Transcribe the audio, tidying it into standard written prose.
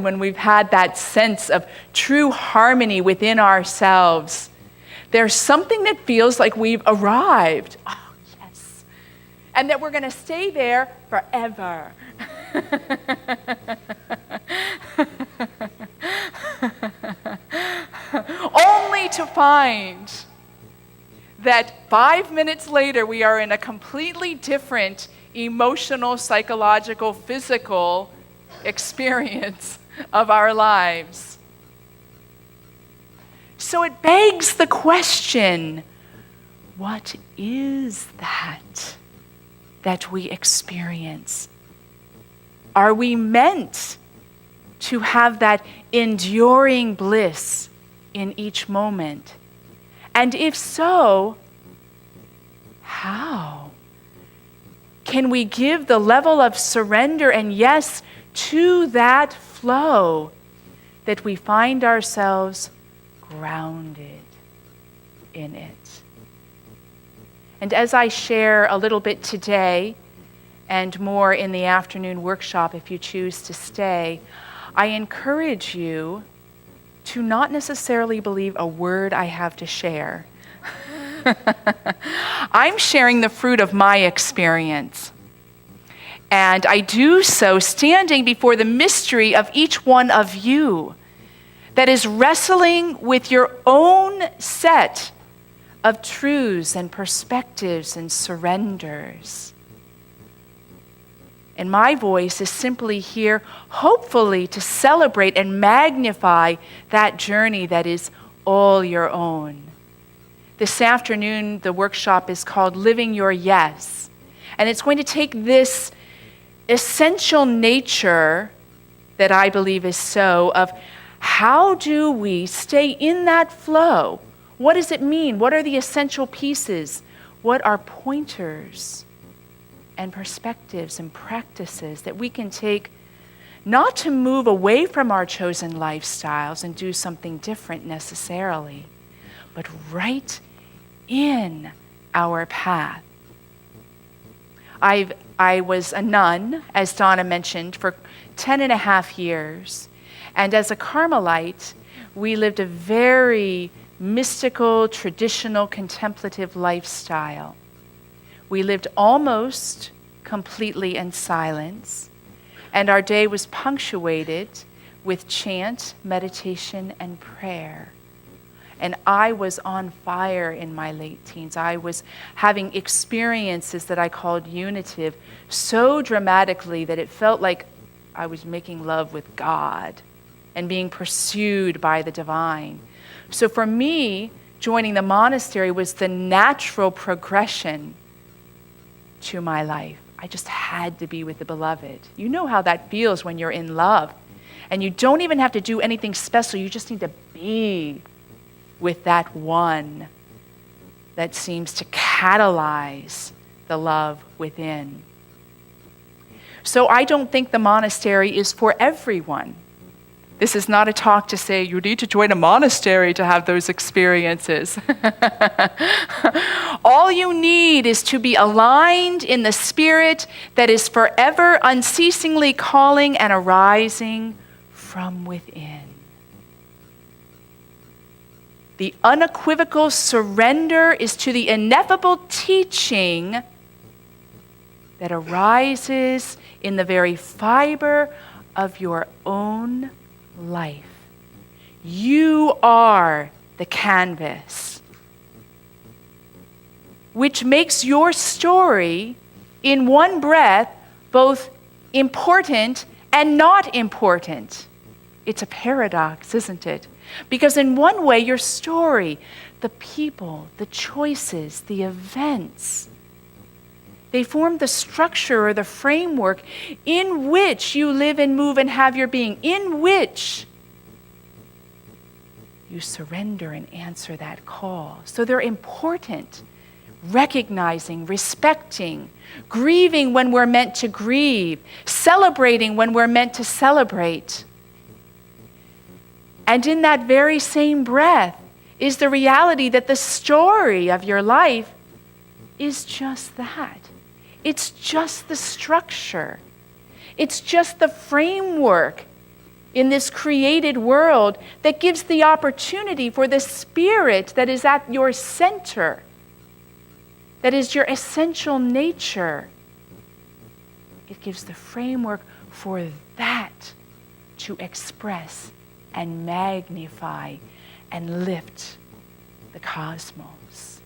When we've had that sense of true harmony within ourselves, there's something that feels like we've arrived. Oh, yes. And that we're going to stay there forever. Only to find that 5 minutes later we are in a completely different emotional, psychological, physical experience of our lives. So it begs the question, what is that we experience? Are we meant to have that enduring bliss in each moment? And if so, how? Can we give the level of surrender and yes to that flow that we find ourselves grounded in it? And as I share a little bit today and more in the afternoon workshop, if you choose to stay, I encourage you to not necessarily believe a word I have to share. I'm sharing the fruit of my experience. And I do so standing before the mystery of each one of you that is wrestling with your own set of truths and perspectives and surrenders. And my voice is simply here, hopefully, to celebrate and magnify that journey that is all your own. This afternoon, the workshop is called Living Your Yes. And it's going to take this essential nature that I believe is so of how do we stay in that flow? What does it mean? What are the essential pieces? What are pointers and perspectives and practices that we can take not to move away from our chosen lifestyles and do something different necessarily, but right in our path. I was a nun, as Donna mentioned, for 10.5 years. And as a Carmelite, we lived a very mystical, traditional, contemplative lifestyle. We lived almost completely in silence, and our day was punctuated with chant, meditation, and prayer. And I was on fire in my late teens. I was having experiences that I called unitive so dramatically that it felt like I was making love with God and being pursued by the divine. So for me, joining the monastery was the natural progression to my life. I just had to be with the beloved. You know how that feels when you're in love. And you don't even have to do anything special. You just need to be with that one that seems to catalyze the love within. So I don't think the monastery is for everyone. This is not a talk to say you need to join a monastery to have those experiences. All you need is to be aligned in the spirit that is forever unceasingly calling and arising from within. The unequivocal surrender is to the ineffable teaching that arises in the very fiber of your own life. You are the canvas, which makes your story in one breath both important and not important. It's a paradox, isn't it? Because in one way, your story, the people, the choices, the events, they form the structure or the framework in which you live and move and have your being, in which you surrender and answer that call. So they're important. Recognizing, respecting, grieving when we're meant to grieve, celebrating when we're meant to celebrate. And in that very same breath is the reality that the story of your life is just that. It's just the structure. It's just the framework in this created world that gives the opportunity for the Spirit that is at your center, that is your essential nature. It gives the framework for that to express and magnify and lift the cosmos.